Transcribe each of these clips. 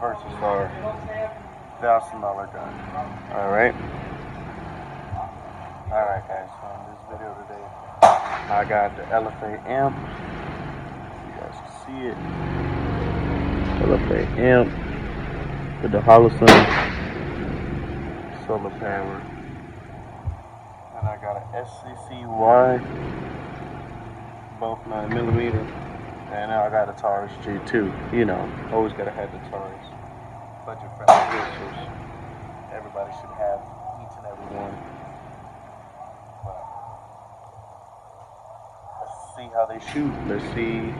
versus our $1,000 gun. Alright? Alright guys, so in this video today, I got the LFA amp. You guys can see it. LFA amp with the Holosun solar power. And I got an SCCY, both 9mm. And now I got a Taurus G2. You know, always gotta have the Taurus. Budget friendly pistols. Everybody should have each and every one. But let's see how they shoot. Let's see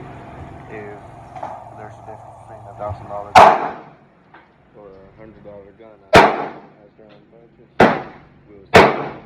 if there's a difference between a $1,000 gun or a $100 gun. As their own budget. We'll see.